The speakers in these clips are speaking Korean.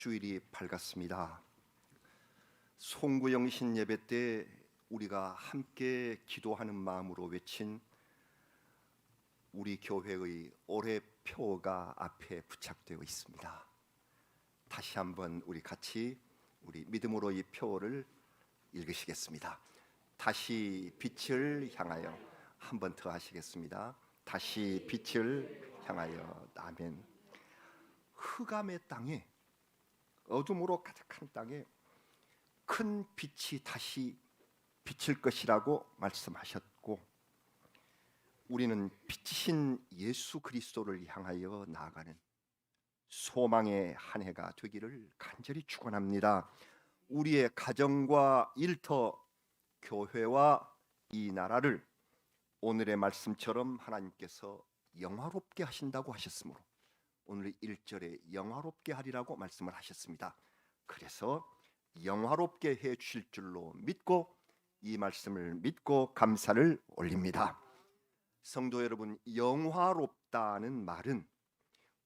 주일이 밝았습니다. 송구영신 예배 때 우리가 함께 기도하는 마음으로 외친 우리 교회의 올해 표어가 앞에 부착되어 있습니다. 다시 한번 우리 같이 우리 믿음으로 이 표어를 읽으시겠습니다. 다시 빛을 향하여, 한 번 더 하시겠습니다. 다시 빛을 향하여. 아멘. 흑암의 땅에, 어둠으로 가득한 땅에 큰 빛이 다시 비칠 것이라고 말씀하셨고, 우리는 빛이신 예수 그리스도를 향하여 나아가는 소망의 한 해가 되기를 간절히 축원합니다. 우리의 가정과 일터, 교회와 이 나라를 오늘의 말씀처럼 하나님께서 영화롭게 하신다고 하셨으므로 오늘 1절에 영화롭게 하리라고 말씀을 하셨습니다. 그래서 영화롭게 해 주실 줄로 믿고 이 말씀을 믿고 감사를 올립니다. 성도 여러분, 영화롭다는 말은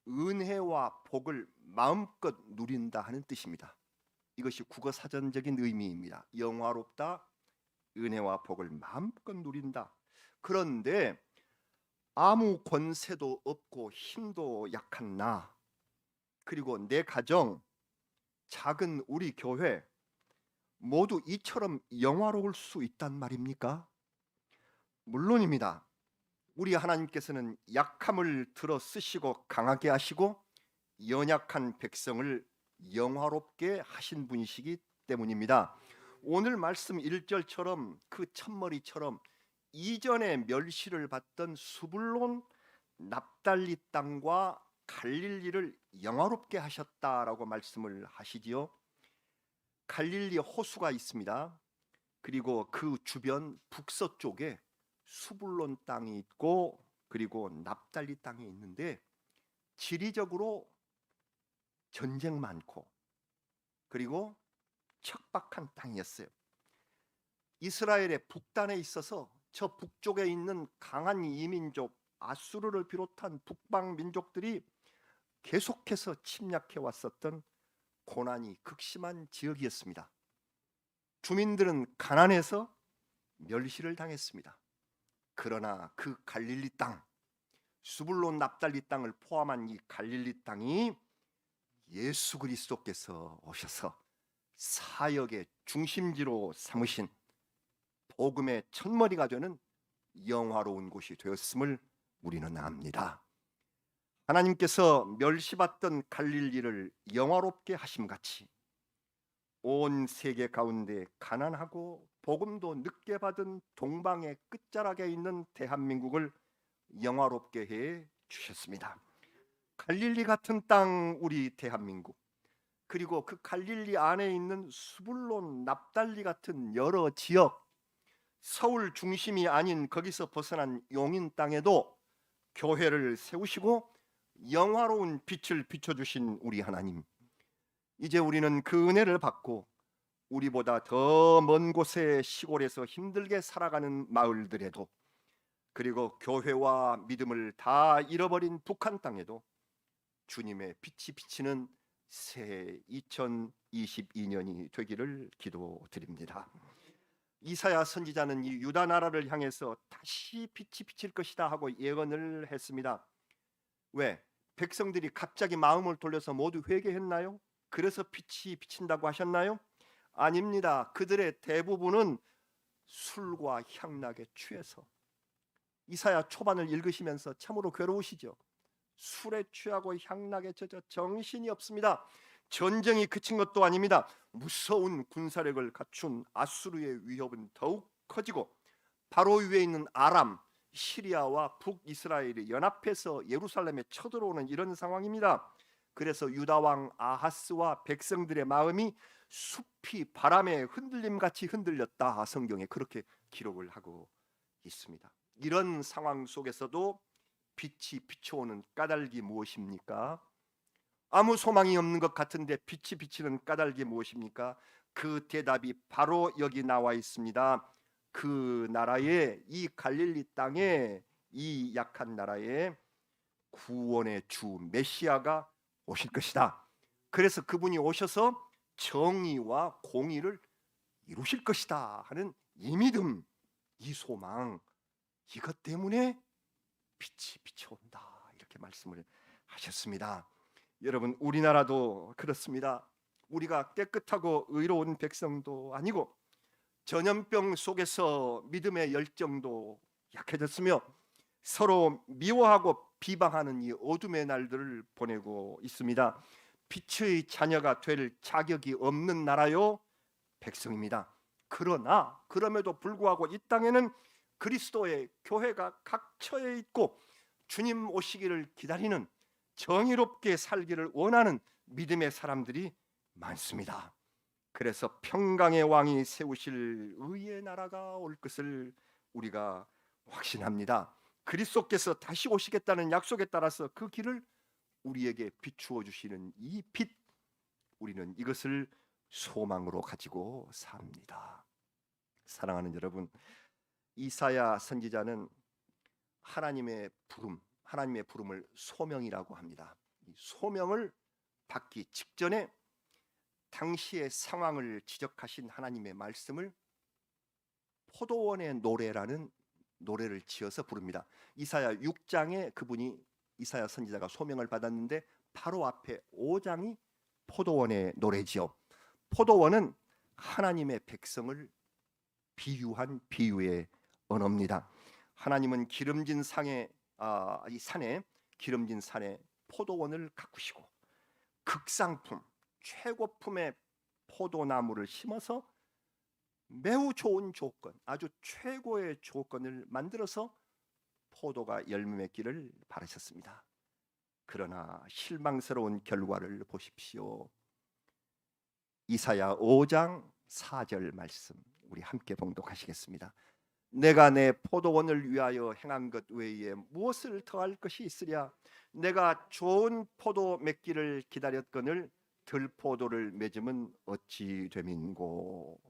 은혜와 복을 마음껏 누린다 하는 뜻입니다. 이것이 국어사전적인 의미입니다. 영화롭다, 은혜와 복을 마음껏 누린다. 그런데 아무 권세도 없고 힘도 약한 나, 그리고 내 가정, 작은 우리 교회 모두 이처럼 영화로울 수 있단 말입니까? 물론입니다. 우리 하나님께서는 약함을 들어 쓰시고 강하게 하시고 연약한 백성을 영화롭게 하신 분이시기 때문입니다. 오늘 말씀 1절처럼 그 첫머리처럼 이전에 멸시를 받던 수불론 납달리 땅과 갈릴리를 영화롭게 하셨다라고 말씀을 하시지요. 갈릴리 호수가 있습니다. 그리고 그 주변 북서쪽에 수불론 땅이 있고 그리고 납달리 땅이 있는데, 지리적으로 전쟁 많고 그리고 척박한 땅이었어요. 이스라엘의 북단에 있어서 저 북쪽에 있는 강한 이민족 아수르를 비롯한 북방 민족들이 계속해서 침략해 왔었던 고난이 극심한 지역이었습니다. 주민들은 가난해서 멸시를 당했습니다. 그러나 그 갈릴리 땅, 수불론 납달리 땅을 포함한 이 갈릴리 땅이 예수 그리스도께서 오셔서 사역의 중심지로 삼으신 복음의 첫머리가 되는 영화로운 곳이 되었음을 우리는 압니다. 하나님께서 멸시받던 갈릴리를 영화롭게 하심같이 온 세계 가운데 가난하고 복음도 늦게 받은 동방의 끝자락에 있는 대한민국을 영화롭게 해 주셨습니다. 갈릴리 같은 땅, 우리 대한민국, 그리고 그 갈릴리 안에 있는 수불론 납달리 같은 여러 지역, 서울 중심이 아닌 거기서 벗어난 용인 땅에도 교회를 세우시고 영화로운 빛을 비춰주신 우리 하나님, 이제 우리는 그 은혜를 받고 우리보다 더 먼 곳의 시골에서 힘들게 살아가는 마을들에도, 그리고 교회와 믿음을 다 잃어버린 북한 땅에도 주님의 빛이 비치는 새 2022년이 되기를 기도드립니다. 이사야 선지자는 이 유다 나라를 향해서 다시 빛이 비칠 것이다 하고 예언을 했습니다. 왜? 백성들이 갑자기 마음을 돌려서 모두 회개했나요? 그래서 빛이 비친다고 하셨나요? 아닙니다. 그들의 대부분은 술과 향락에 취해서, 이사야 초반을 읽으시면서 참으로 괴로우시죠. 술에 취하고 향락에 젖어 정신이 없습니다. 전쟁이 그친 것도 아닙니다. 무서운 군사력을 갖춘 아수르의 위협은 더욱 커지고 바로 위에 있는 아람, 시리아와 북이스라엘이 연합해서 예루살렘에 쳐들어오는 이런 상황입니다. 그래서 유다 왕 아하스와 백성들의 마음이 숲이 바람에 흔들림같이 흔들렸다, 성경에 그렇게 기록을 하고 있습니다. 이런 상황 속에서도 빛이 비춰오는 까닭이 무엇입니까? 아무 소망이 없는 것 같은데 빛이 비치는 까닭이 무엇입니까? 그 대답이 바로 여기 나와 있습니다. 그 나라에, 이 갈릴리 땅에, 이 약한 나라에 구원의 주 메시아가 오실 것이다. 그래서 그분이 오셔서 정의와 공의를 이루실 것이다 하는 이 믿음, 이 소망, 이것 때문에 빛이 비춰온다 이렇게 말씀을 하셨습니다. 여러분, 우리나라도 그렇습니다. 우리가 깨끗하고 의로운 백성도 아니고 전염병 속에서 믿음의 열정도 약해졌으며 서로 미워하고 비방하는 이 어둠의 날들을 보내고 있습니다. 빛의 자녀가 될 자격이 없는 나라요 백성입니다. 그러나 그럼에도 불구하고 이 땅에는 그리스도의 교회가 각처에 있고 주님 오시기를 기다리는 정의롭게 살기를 원하는 믿음의 사람들이 많습니다. 그래서 평강의 왕이 세우실 의의 나라가 올 것을 우리가 확신합니다. 그리스도께서 다시 오시겠다는 약속에 따라서 그 길을 우리에게 비추어 주시는 이 빛, 우리는 이것을 소망으로 가지고 삽니다. 사랑하는 여러분, 이사야 선지자는 하나님의 부름을 소명이라고 합니다. 이 소명을 받기 직전에 당시의 상황을 지적하신 하나님의 말씀을 포도원의 노래라는 노래를 지어서 부릅니다. 이사야 6장에 그분이 이사야 선지자가 소명을 받았는데 바로 앞에 5장이 포도원의 노래지요. 포도원은 하나님의 백성을 비유한 비유의 언어입니다. 하나님은 기름진 이 산에 기름진 산에 포도원을 가꾸시고 극상품 최고품의 포도나무를 심어서 매우 좋은 조건, 아주 최고의 조건을 만들어서 포도가 열매 맺기를 바라셨습니다. 그러나 실망스러운 결과를 보십시오. 이사야 5장 4절 말씀 우리 함께 봉독하시겠습니다. 내가 내 포도원을 위하여 행한 것 외에 무엇을 더할 것이 있으랴? 내가 좋은 포도 맺기를 기다렸거늘 들포도를 맺음은 어찌 됨인고.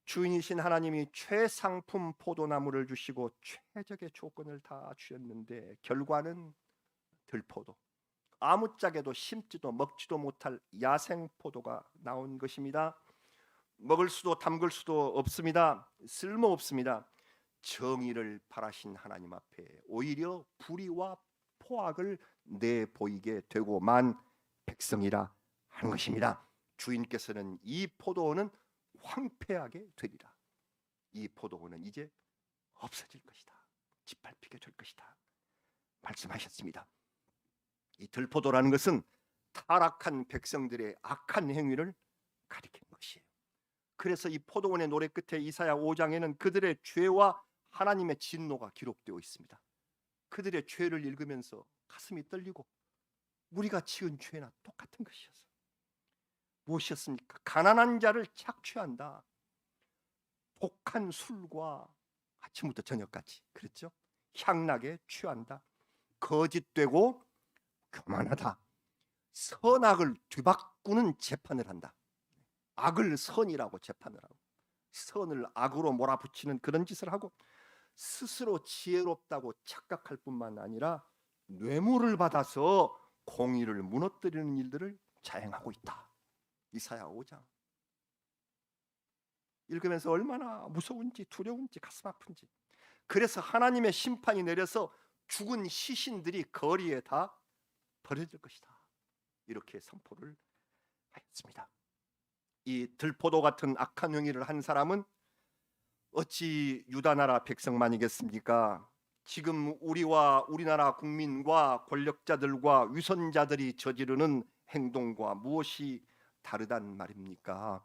주인이신 하나님이 최상품 포도나무를 주시고 최적의 조건을 다 주셨는데 결과는 들포도, 아무짝에도 심지도 먹지도 못할 야생 포도가 나온 것입니다. 먹을 수도 담글 수도 없습니다. 쓸모 없습니다. 정의를 바라신 하나님 앞에 오히려 불의와 포악을 내보이게 되고 만 백성이라 하는 것입니다. 주인께서는 이 포도원은 황폐하게 되리라. 이 포도원은 이제 없어질 것이다. 짓밟히게 될 것이다. 말씀하셨습니다. 이 들포도라는 것은 타락한 백성들의 악한 행위를 가리키는 것이에요. 그래서 이 포도원의 노래 끝에 이사야 5장에는 그들의 죄와 하나님의 진노가 기록되어 있습니다. 그들의 죄를 읽으면서 가슴이 떨리고 우리가 지은 죄나 똑같은 것이었어. 무엇이었습니까? 가난한 자를 착취한다. 독한 술과 아침부터 저녁까지, 그렇죠? 향락에 취한다. 거짓되고 교만하다. 선악을 뒤바꾸는 재판을 한다. 악을 선이라고 재판을 하고 선을 악으로 몰아붙이는 그런 짓을 하고 스스로 지혜롭다고 착각할 뿐만 아니라 뇌물을 받아서 공의를 무너뜨리는 일들을 자행하고 있다. 이사야 5장 읽으면서 얼마나 무서운지 두려운지 가슴 아픈지. 그래서 하나님의 심판이 내려서 죽은 시신들이 거리에 다 버려질 것이다. 이렇게 선포를 하였습니다. 이 들포도 같은 악한 행위를 한 사람은 어찌 유다 나라 백성만이겠습니까? 지금 우리와 우리나라 국민과 권력자들과 위선자들이 저지르는 행동과 무엇이 다르단 말입니까?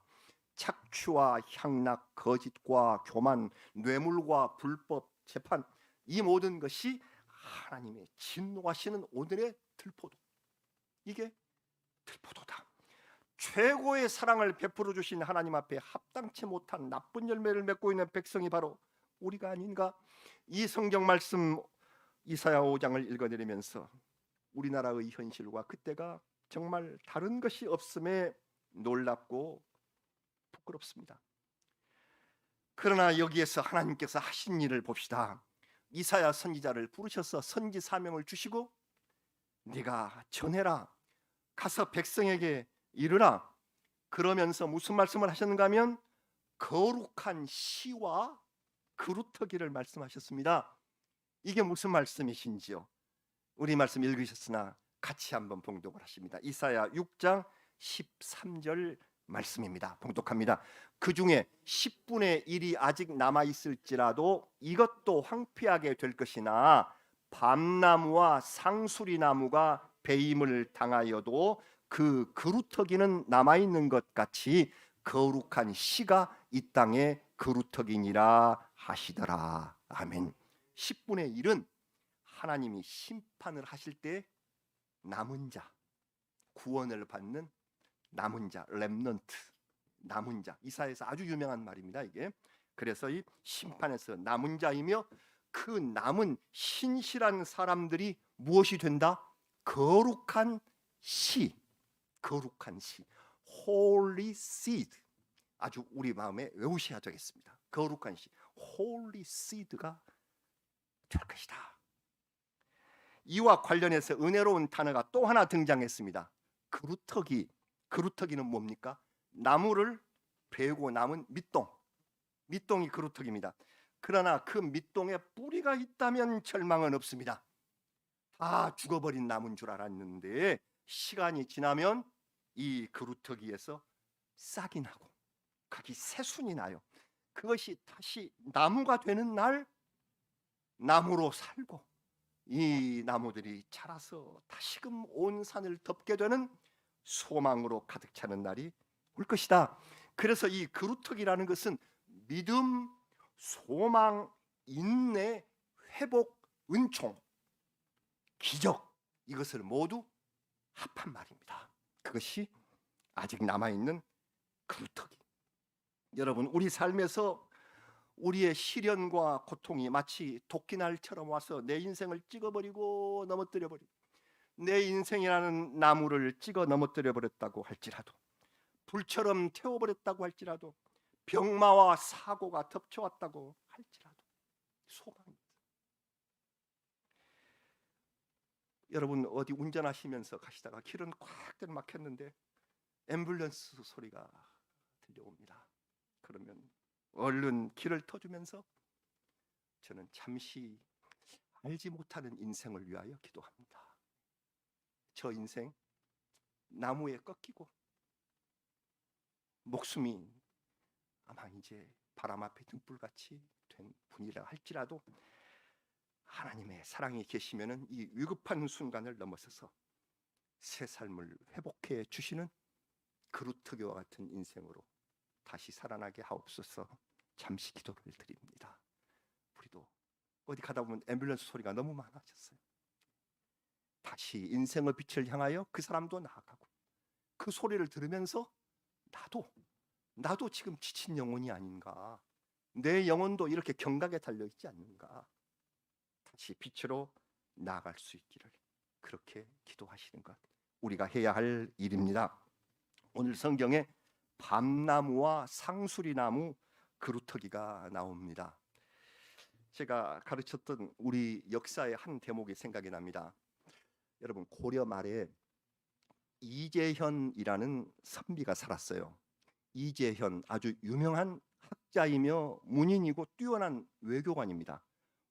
착취와 향락, 거짓과 교만, 뇌물과 불법 재판, 이 모든 것이 하나님의 진노하시는 오늘의 들포도. 이게 들포도다. 최고의 사랑을 베풀어 주신 하나님 앞에 합당치 못한 나쁜 열매를 맺고 있는 백성이 바로 우리가 아닌가? 이 성경 말씀 이사야 5장을 읽어내리면서 우리나라의 현실과 그때가 정말 다른 것이 없음에 놀랍고 부끄럽습니다. 그러나 여기에서 하나님께서 하신 일을 봅시다. 이사야 선지자를 부르셔서 선지 사명을 주시고 네가 전해라. 가서 백성에게 이르라. 그러면서 무슨 말씀을 하셨는가 하면 거룩한 시와 그루터기를 말씀하셨습니다. 이게 무슨 말씀이신지요? 우리 말씀 읽으셨으나 같이 한번 봉독을 하십니다. 이사야 6장 13절 말씀입니다. 봉독합니다. 그 중에 10분의 1이 아직 남아 있을지라도 이것도 황폐하게 될 것이나 밤나무와 상수리나무가 배임을 당하여도 그 그루터기는 남아 있는 것 같이 거룩한 시가 이 땅에 그루터기니라 하시더라. 아멘. 10분의 1은 하나님이 심판을 하실 때 남은 자, 구원을 받는 남은 자, 렘넌트, 남은 자. 이사야에서 아주 유명한 말입니다, 이게. 그래서 이 심판에서 남은 자이며 그 남은 신실한 사람들이 무엇이 된다? 거룩한 씨, 거룩한 씨, Holy Seed. 아주 우리 마음에 외우셔야 되겠습니다. 거룩한 씨, Holy Seed가 될 것이다. 이와 관련해서 은혜로운 단어가 또 하나 등장했습니다. 그루터기. 그루터기는 뭡니까? 나무를 베고 남은 밑동. 밑동이 그루터기입니다. 그러나 그 밑동에 뿌리가 있다면 절망은 없습니다. 다 죽어버린 나무인 줄 알았는데 시간이 지나면 이 그루터기에서 싹이 나고 거기 새순이 나요. 그것이 다시 나무가 되는 날 나무로 살고 이 나무들이 자라서 다시금 온 산을 덮게 되는 소망으로 가득 차는 날이 올 것이다. 그래서 이 그루터기라는 것은 믿음, 소망, 인내, 회복, 은총, 기적, 이것을 모두 합한 말입니다. 그것이 아직 남아있는 그루터기. 여러분, 우리 삶에서 우리의 시련과 고통이 마치 도끼날처럼 와서 내 인생을 찍어버리고 넘어뜨려버리고 내 인생이라는 나무를 찍어 넘어뜨려 버렸다고 할지라도, 불처럼 태워버렸다고 할지라도, 병마와 사고가 덮쳐왔다고 할지라도 소망입니다. 여러분, 어디 운전하시면서 가시다가 길은 꽉 막혔는데 앰뷸런스 소리가 들려옵니다. 그러면 얼른 길을 터주면서 저는 잠시 알지 못하는 인생을 위하여 기도합니다. 저 인생 나무에 꺾이고 목숨이 아마 이제 바람 앞에 등불같이 된 분이라 할지라도 하나님의 사랑이 계시면은 이 위급한 순간을 넘어서서 새 삶을 회복해 주시는 그루터기와 같은 인생으로 다시 살아나게 하옵소서. 잠시 기도를 드립니다. 우리도 어디 가다 보면 앰뷸런스 소리가 너무 많아졌어요. 다시 인생의 빛을 향하여 그 사람도 나아가고 그 소리를 들으면서 나도 지금 지친 영혼이 아닌가, 내 영혼도 이렇게 경각에 달려있지 않는가, 다시 빛으로 나아갈 수 있기를 그렇게 기도하시는 것, 우리가 해야 할 일입니다. 오늘 성경에 밤나무와 상수리나무 그루터기가 나옵니다. 제가 가르쳤던 우리 역사의 한 대목이 생각이 납니다. 여러분, 고려 말에 이재현이라는 선비가 살았어요. 이재현, 아주 유명한 학자이며 문인이고 뛰어난 외교관입니다.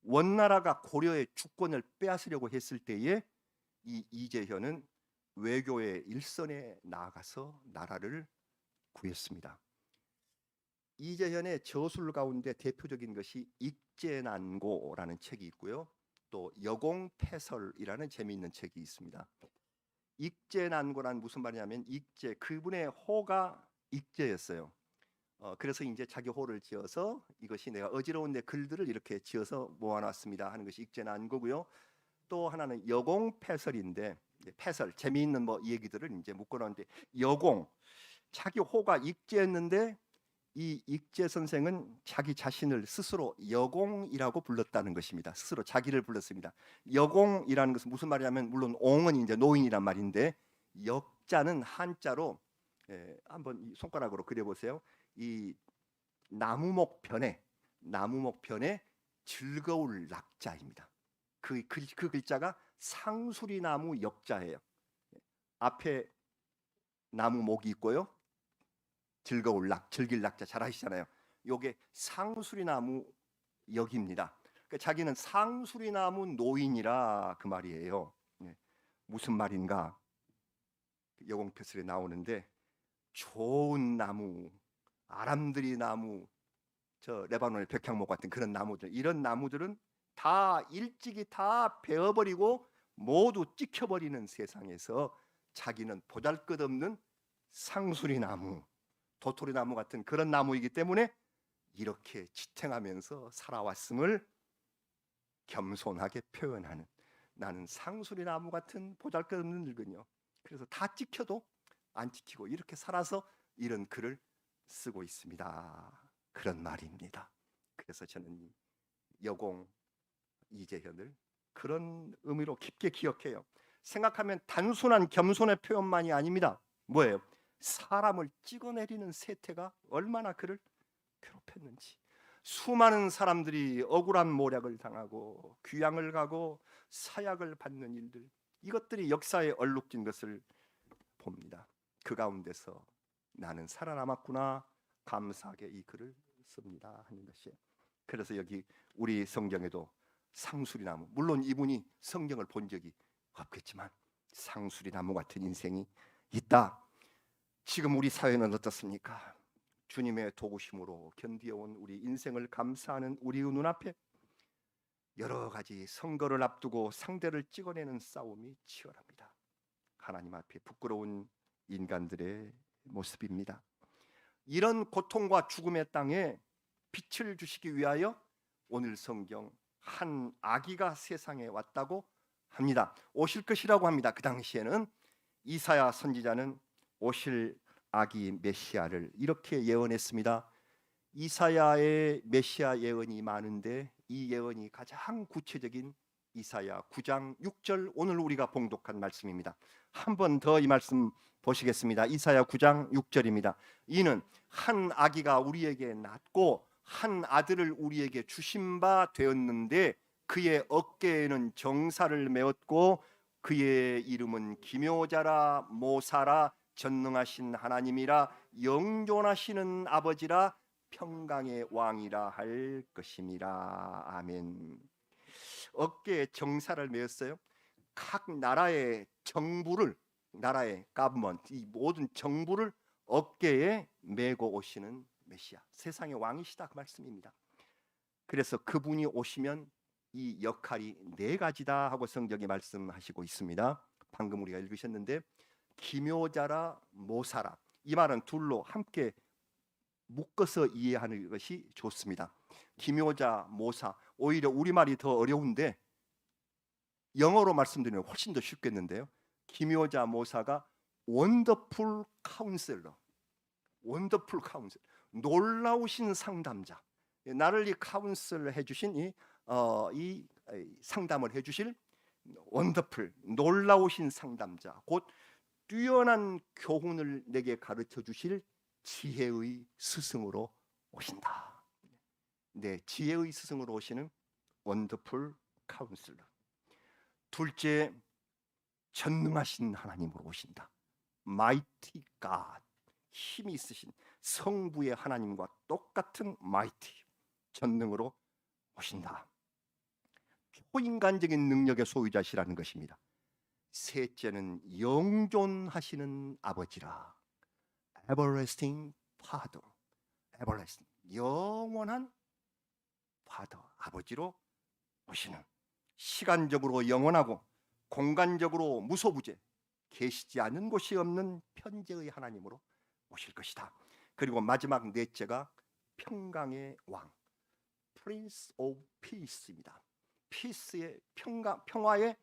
원나라가 고려의 주권을 빼앗으려고 했을 때에 이 이재현은 외교의 일선에 나아가서 나라를 구했습니다. 이재현의 저술 가운데 대표적인 것이 익제난고라는 책이 있고요. 또 여공패설이라는 재미있는 책이 있습니다. 익제난고란 무슨 말이냐면 익제, 그분의 호가 익제였어요. 그래서 이제 자기 호를 지어서 이것이 내가 어지러운 내 글들을 이렇게 지어서 모아놨습니다 하는 것이 익제난고고요. 또 하나는 여공패설인데, 패설, 재미있는 뭐 얘기들을 이제 묶어놨는데, 여공, 자기 호가 익제였는데 이 익제 선생은 자기 자신을 스스로 여공이라고 불렀다는 것입니다. 스스로 자기를 불렀습니다. 여공이라는 것은 무슨 말이냐면, 물론 옹은 이제 노인이란 말인데, 역자는 한자로 한번 이 손가락으로 그려보세요. 이 나무목편에 즐거울 낙자입니다. 그 글자가 상수리나무 역자예요. 앞에 나무 목이 있고요. 즐길 낙자 잘 아시잖아요. 요게 상수리나무 역입니다. 그러니까 자기는 상수리나무 노인이라 그 말이에요. 예. 무슨 말인가? 여공표설에 나오는데 좋은 나무, 아람드리 나무, 저 레바논의 백향목 같은 그런 나무들, 이런 나무들은 다 일찍이 다 베어버리고 모두 찍혀버리는 세상에서 자기는 보잘것없는 상수리나무, 도토리나무 같은 그런 나무이기 때문에 이렇게 지탱하면서 살아왔음을 겸손하게 표현하는, 나는 상수리나무 같은 보잘것없는 늙은요. 그래서 다 찍혀도 안 찍히고 이렇게 살아서 이런 글을 쓰고 있습니다. 그런 말입니다. 그래서 저는 여공 이재현을 그런 의미로 깊게 기억해요. 생각하면 단순한 겸손의 표현만이 아닙니다. 뭐예요? 사람을 찍어내리는 세태가 얼마나 그를 괴롭혔는지. 수많은 사람들이 억울한 모략을 당하고 귀양을 가고 사약을 받는 일들, 이것들이 역사에 얼룩진 것을 봅니다. 그 가운데서 나는 살아남았구나 감사하게 이 글을 씁니다 하는 것이에요. 그래서 여기 우리 성경에도 상수리나무, 물론 이분이 성경을 본 적이 없겠지만 상수리나무 같은 인생이 있다. 지금 우리 사회는 어떻습니까? 주님의 도구심으로 견디어온 우리 인생을 감사하는 우리의 눈앞에 여러 가지 선거를 앞두고 상대를 찍어내는 싸움이 치열합니다. 하나님 앞에 부끄러운 인간들의 모습입니다. 이런 고통과 죽음의 땅에 빛을 주시기 위하여 오늘 성경 한 아기가 세상에 왔다고 합니다. 오실 것이라고 합니다. 그 당시에는 이사야 선지자는 오실 아기 메시아를 이렇게 예언했습니다. 이사야의 메시아 예언이 많은데 이 예언이 가장 구체적인 이사야 9장 6절, 오늘 우리가 봉독한 말씀입니다. 한 번 더 이 말씀 보시겠습니다. 이사야 9장 6절입니다. 이는 한 아기가 우리에게 낳고 한 아들을 우리에게 주신 바 되었는데 그의 어깨에는 정사를 메었고 그의 이름은 기묘자라 모사라 전능하신 하나님이라 영존하시는 아버지라 평강의 왕이라 할 것임이라. 아멘. 어깨에 정사를 메었어요. 각 나라의 정부를, 나라의 가브먼트, 이 모든 정부를 어깨에 메고 오시는 메시아, 세상의 왕이시다 그 말씀입니다. 그래서 그분이 오시면 이 역할이 네 가지다 하고 성경이 말씀하시고 있습니다. 방금 우리가 읽으셨는데 기묘자라 모사라, 이 말은 둘로 함께 묶어서 이해하는 것이 좋습니다. 기묘자, 모사, 오히려 우리말이 더 어려운데 영어로 말씀드리면 훨씬 더 쉽겠는데요. 기묘자, 모사가 원더풀 카운셀러, 원더풀 카운셀, 놀라우신 상담자, 나를 이 카운셀 해주신 이 상담을 해주실 원더풀, 놀라우신 상담자, 곧 뛰어난 교훈을 내게 가르쳐 주실 지혜의 스승으로 오신다. 네, 지혜의 스승으로 오시는 원더풀 카운슬러. 둘째, 전능하신 하나님으로 오신다. 마이티 갓, 힘이 있으신 성부의 하나님과 똑같은 마이티, 전능으로 오신다. 초인간적인 능력의 소유자시라는 것입니다. 셋째는 영존하시는 아버지라. Everlasting Father, Everlasting, 영원한 Father, 아버지로 오시는, 시간적으로 영원하고 공간적으로 무소부재, 계시지 않은 곳이 없는 편재의 하나님으로 오실 것이다. 그리고 마지막 넷째가 평강의 왕, Prince of Peace입니다. 피스의 평화의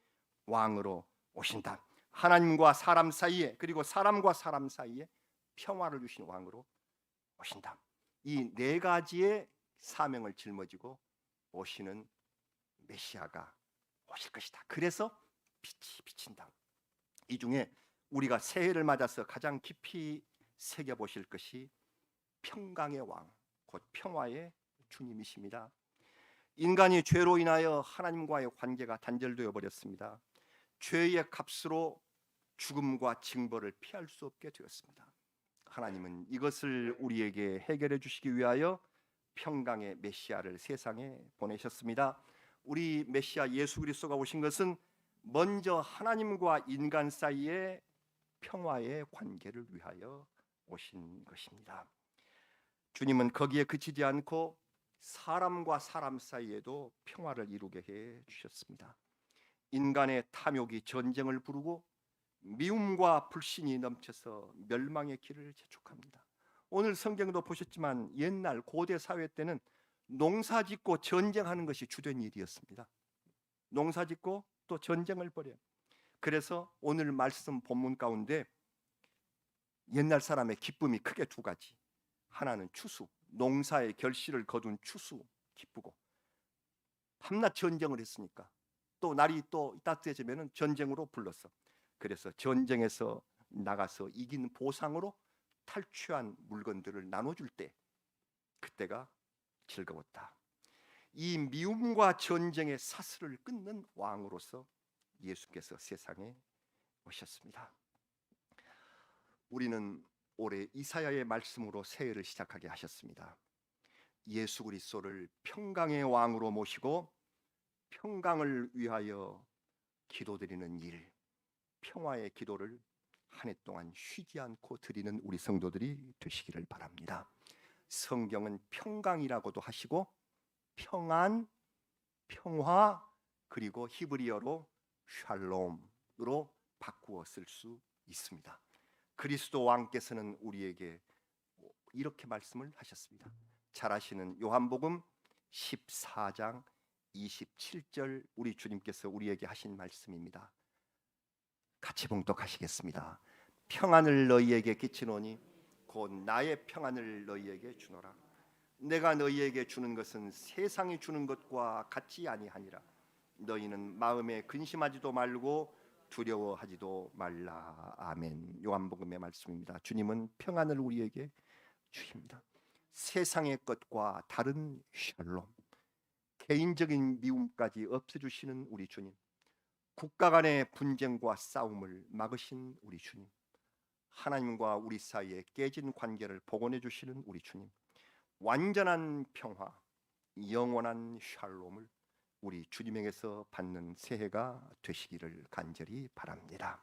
왕으로 오신다. 하나님과 사람 사이에, 그리고 사람과 사람 사이에 평화를 주신 왕으로 오신다. 이 네 가지의 사명을 짊어지고 오시는 메시아가 오실 것이다. 그래서 빛이 비친다. 이 중에 우리가 새해를 맞아서 가장 깊이 새겨보실 것이 평강의 왕, 곧 평화의 주님이십니다. 인간이 죄로 인하여 하나님과의 관계가 단절되어 버렸습니다. 죄의 값으로 죽음과 징벌을 피할 수 없게 되었습니다. 하나님은 이것을 우리에게 해결해 주시기 위하여 평강의 메시아를 세상에 보내셨습니다. 우리 메시아 예수 그리스도가 오신 것은 먼저 하나님과 인간 사이의 평화의 관계를 위하여 오신 것입니다. 주님은 거기에 그치지 않고 사람과 사람 사이에도 평화를 이루게 해 주셨습니다. 인간의 탐욕이 전쟁을 부르고 미움과 불신이 넘쳐서 멸망의 길을 재촉합니다. 오늘 성경도 보셨지만 옛날 고대 사회 때는 농사짓고 전쟁하는 것이 주된 일이었습니다. 농사짓고 또 전쟁을 벌여요. 그래서 오늘 말씀 본문 가운데 옛날 사람의 기쁨이 크게 두 가지. 하나는 추수, 농사의 결실을 거둔 추수 기쁘고, 밤낮 전쟁을 했으니까 또 날이 또 따뜻해지면 전쟁으로 불렀어. 그래서 전쟁에서 나가서 이긴 보상으로 탈취한 물건들을 나눠줄 때 그때가 즐거웠다. 이 미움과 전쟁의 사슬을 끊는 왕으로서 예수께서 세상에 오셨습니다. 우리는 올해 이사야의 말씀으로 새해를 시작하게 하셨습니다. 예수 그리스도를 평강의 왕으로 모시고 평강을 위하여 기도드리는 일, 평화의 기도를 한 해 동안 쉬지 않고 드리는 우리 성도들이 되시기를 바랍니다. 성경은 평강이라고도 하시고 평안, 평화, 그리고 히브리어로 샬롬으로 바꾸어 쓸 수 있습니다. 그리스도 왕께서는 우리에게 이렇게 말씀을 하셨습니다. 잘 아시는 요한복음 14장 27절 우리 주님께서 우리에게 하신 말씀입니다. 같이 봉독하시겠습니다. 평안을 너희에게 끼치노니 곧 나의 평안을 너희에게 주노라. 내가 너희에게 주는 것은 세상이 주는 것과 같지 아니하니라. 너희는 마음에 근심하지도 말고 두려워하지도 말라. 아멘. 요한복음의 말씀입니다. 주님은 평안을 우리에게 주십니다. 세상의 것과 다른 샬롬, 개인적인 미움까지 없애주시는 우리 주님, 국가 간의 분쟁과 싸움을 막으신 우리 주님, 하나님과 우리 사이에 깨진 관계를 복원해 주시는 우리 주님, 완전한 평화, 영원한 샬롬을 우리 주님에게서 받는 새해가 되시기를 간절히 바랍니다.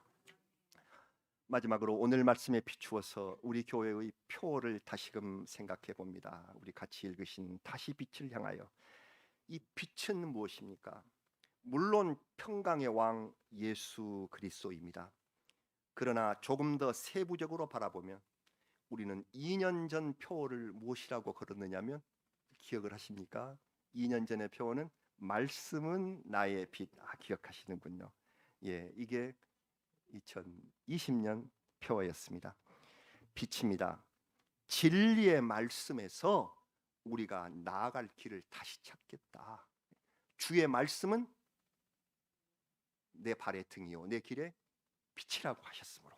마지막으로 오늘 말씀에 비추어서 우리 교회의 표를 다시금 생각해 봅니다. 우리 같이 읽으신 다시 빛을 향하여. 이 빛은 무엇입니까? 물론 평강의 왕 예수 그리스도입니다. 그러나 조금 더 세부적으로 바라보면 우리는 2년 전 표어를 무엇이라고 걸었느냐면 기억을 하십니까? 2년 전의 표어는 말씀은 나의 빛. 기억하시는군요. 예, 이게 2020년 표어였습니다. 빛입니다. 진리의 말씀에서 우리가 나아갈 길을 다시 찾겠다. 주의 말씀은 내 발의 등이요 내 길의 빛이라고 하셨으므로,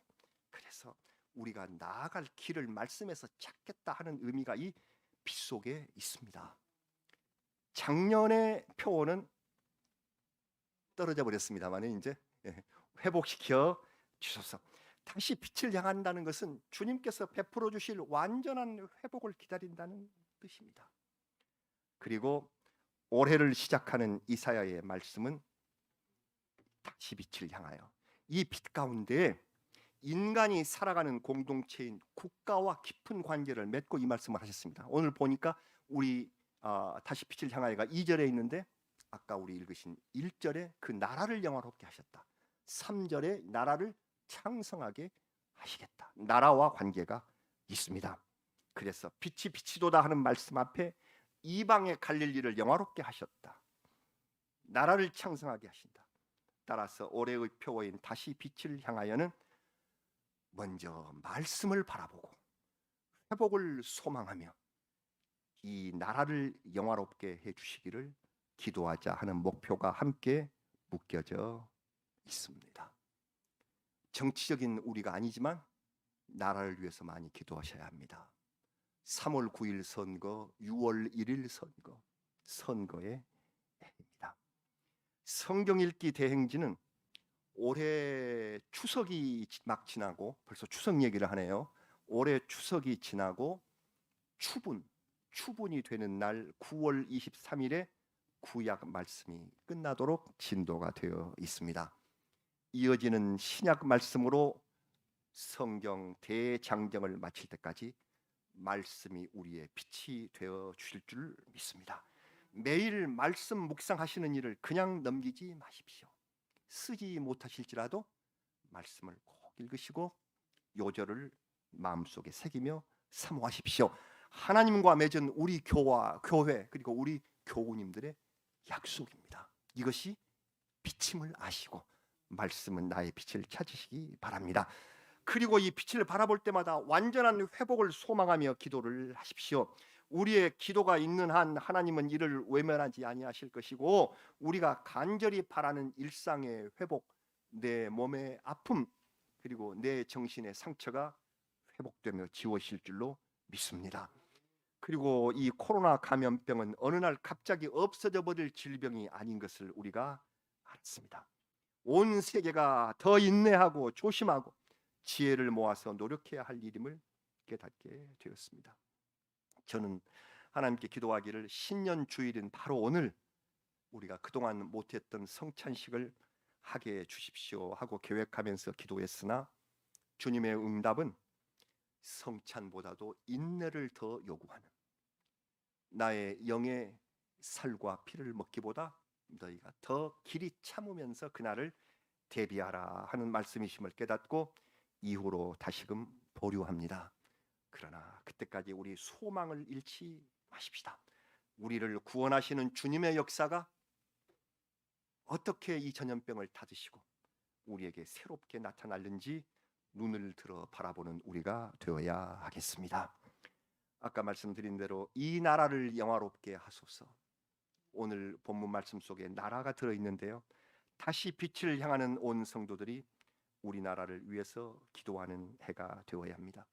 그래서 우리가 나아갈 길을 말씀에서 찾겠다 하는 의미가 이 빛 속에 있습니다. 작년의 표어는 떨어져 버렸습니다만 이제 회복시켜 주소서. 다시 빛을 향한다는 것은 주님께서 베풀어 주실 완전한 회복을 기다린다는 뜻입니다. 그리고 올해를 시작하는 이사야의 말씀은 다시 빛을 향하여, 이 빛 가운데 인간이 살아가는 공동체인 국가와 깊은 관계를 맺고 이 말씀을 하셨습니다. 오늘 보니까 우리 다시 빛을 향하여가 2절에 있는데 아까 우리 읽으신 1절에 그 나라를 영화롭게 하셨다. 3절에 나라를 창성하게 하시겠다. 나라와 관계가 있습니다. 그래서 빛이 빛이도다 하는 말씀 앞에 이방의 갈릴리를 영화롭게 하셨다. 나라를 창성하게 하신다. 따라서 올해의 표어인 다시 빛을 향하여는 먼저 말씀을 바라보고 회복을 소망하며 이 나라를 영화롭게 해주시기를 기도하자 하는 목표가 함께 묶여져 있습니다. 정치적인 우리가 아니지만 나라를 위해서 많이 기도하셔야 합니다. 3월 9일 선거, 6월 1일 선거, 선거의 해입니다. 성경 읽기 대행진은 올해 추석이 막 지나고 벌써 추석 얘기를 하네요. 올해 추석이 지나고 추분이 되는 날 9월 23일에 구약 말씀이 끝나도록 진도가 되어 있습니다. 이어지는 신약 말씀으로 성경 대장정을 마칠 때까지 말씀이 우리의 빛이 되어 주실 줄 믿습니다. 매일 말씀 묵상하시는 일을 그냥 넘기지 마십시오. 쓰지 못하실지라도 말씀을 꼭 읽으시고 요절을 마음속에 새기며 사모하십시오. 하나님과 맺은 우리 교회 그리고 우리 교우님들의 약속입니다. 이것이 빛임을 아시고 말씀은 나의 빛을 찾으시기 바랍니다. 그리고 이 빛을 바라볼 때마다 완전한 회복을 소망하며 기도를 하십시오. 우리의 기도가 있는 한 하나님은 이를 외면하지 아니하실 것이고 우리가 간절히 바라는 일상의 회복, 내 몸의 아픔 그리고 내 정신의 상처가 회복되며 지워질 줄로 믿습니다. 그리고 이 코로나 감염병은 어느 날 갑자기 없어져 버릴 질병이 아닌 것을 우리가 알았습니다. 온 세계가 더 인내하고 조심하고 지혜를 모아서 노력해야 할 일임을 깨닫게 되었습니다. 저는 하나님께 기도하기를 신년 주일인 바로 오늘 우리가 그동안 못했던 성찬식을 하게 해 주십시오 하고 계획하면서 기도했으나 주님의 응답은 성찬보다도 인내를 더 요구하는 나의 영의 살과 피를 먹기보다 너희가 더 길이 참으면서 그날을 대비하라 하는 말씀이심을 깨닫고 이후로 다시금 보류합니다. 그러나 그때까지 우리 소망을 잃지 마십시다. 우리를 구원하시는 주님의 역사가 어떻게 이 전염병을 닫으시고 우리에게 새롭게 나타날는지 눈을 들어 바라보는 우리가 되어야 하겠습니다. 아까 말씀드린 대로 이 나라를 영화롭게 하소서. 오늘 본문 말씀 속에 나라가 들어있는데요. 다시 빛을 향하는 온 성도들이 우리나라를 위해서 기도하는 해가 되어야 합니다.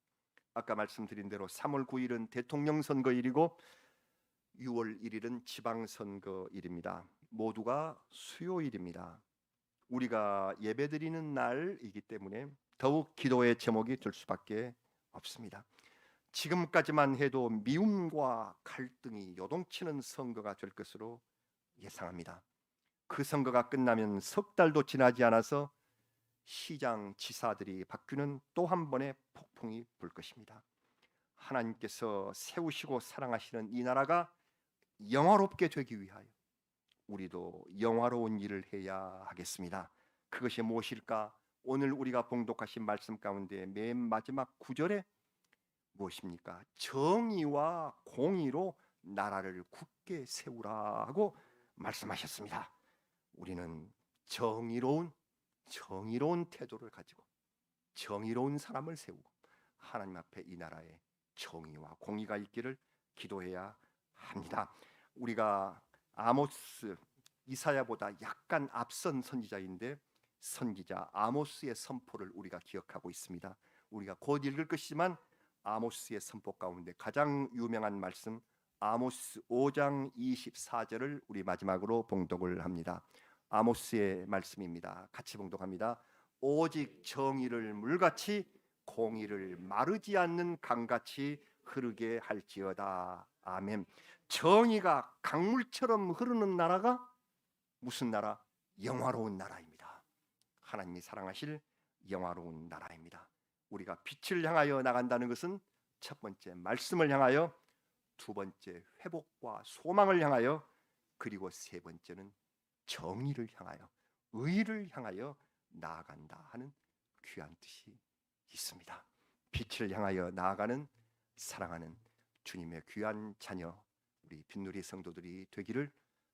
아까 말씀드린 대로 3월 9일은 대통령 선거일이고 6월 1일은 지방선거일입니다. 모두가 수요일입니다. 우리가 예배드리는 날이기 때문에 더욱 기도의 제목이 될 수밖에 없습니다. 지금까지만 해도 미움과 갈등이 요동치는 선거가 될 것으로 예상합니다. 그 선거가 끝나면 석 달도 지나지 않아서 시장 지사들이 바뀌는 또 한 번의 폭풍이 불 것입니다. 하나님께서 세우시고 사랑하시는 이 나라가 영화롭게 되기 위하여 우리도 영화로운 일을 해야 하겠습니다. 그것이 무엇일까? 오늘 우리가 봉독하신 말씀 가운데 맨 마지막 구절에 무엇입니까? 정의와 공의로 나라를 굳게 세우라 하고 말씀하셨습니다. 우리는 정의로운 태도를 가지고 정의로운 사람을 세우고 하나님 앞에 이 나라에 정의와 공의가 있기를 기도해야 합니다. 우리가 아모스, 이사야보다 약간 앞선 선지자인데 선지자 아모스의 선포를 우리가 기억하고 있습니다. 우리가 곧 읽을 것이지만 아모스의 선포 가운데 가장 유명한 말씀 아모스 5장 24절을 우리 마지막으로 봉독을 합니다. 아모스의 말씀입니다. 같이 봉독합니다. 오직 정의를 물같이 공의를 마르지 않는 강같이 흐르게 할지어다. 아멘. 정의가 강물처럼 흐르는 나라가 무슨 나라? 영화로운 나라입니다. 하나님이 사랑하실 영화로운 나라입니다. 우리가 빛을 향하여 나간다는 것은 첫 번째 말씀을 향하여, 두 번째 회복과 소망을 향하여, 그리고 세 번째는 정의를 향하여, 의를 향하여 나아간다 하는 귀한 뜻이 있습니다. 빛을 향하여 나아가는 사랑하는 주님의 귀한 자녀 우리 빛누리 성도들이 되기를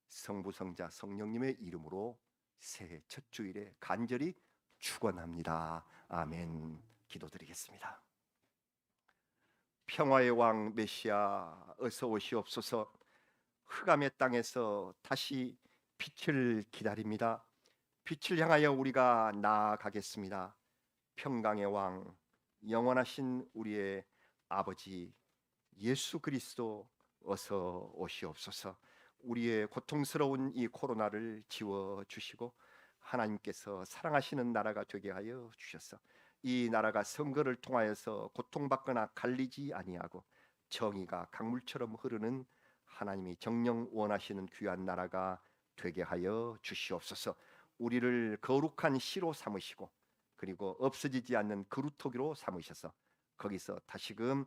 성부 성자 성령님의 이름으로 새해 첫 주일에 간절히 축원합니다. 아멘. 기도드리겠습니다. 평화의 왕 메시아 어서 오시옵소서. 흑암의 땅에서 다시 빛을 기다립니다. 빛을 향하여 우리가 나아가겠습니다. 평강의 왕 영원하신 우리의 아버지 예수 그리스도 어서 오시옵소서. 우리의 고통스러운 이 코로나를 지워 주시고 하나님께서 사랑하시는 나라가 되게 하여 주셔서 이 나라가 선거를 통하여서 고통받거나 갈리지 아니하고 정의가 강물처럼 흐르는 하나님이 정령 원하시는 귀한 나라가 되게 하여 주시옵소서. 우리를 거룩한 시로 삼으시고 그리고 없어지지 않는 그루터기로 삼으셔서 거기서 다시금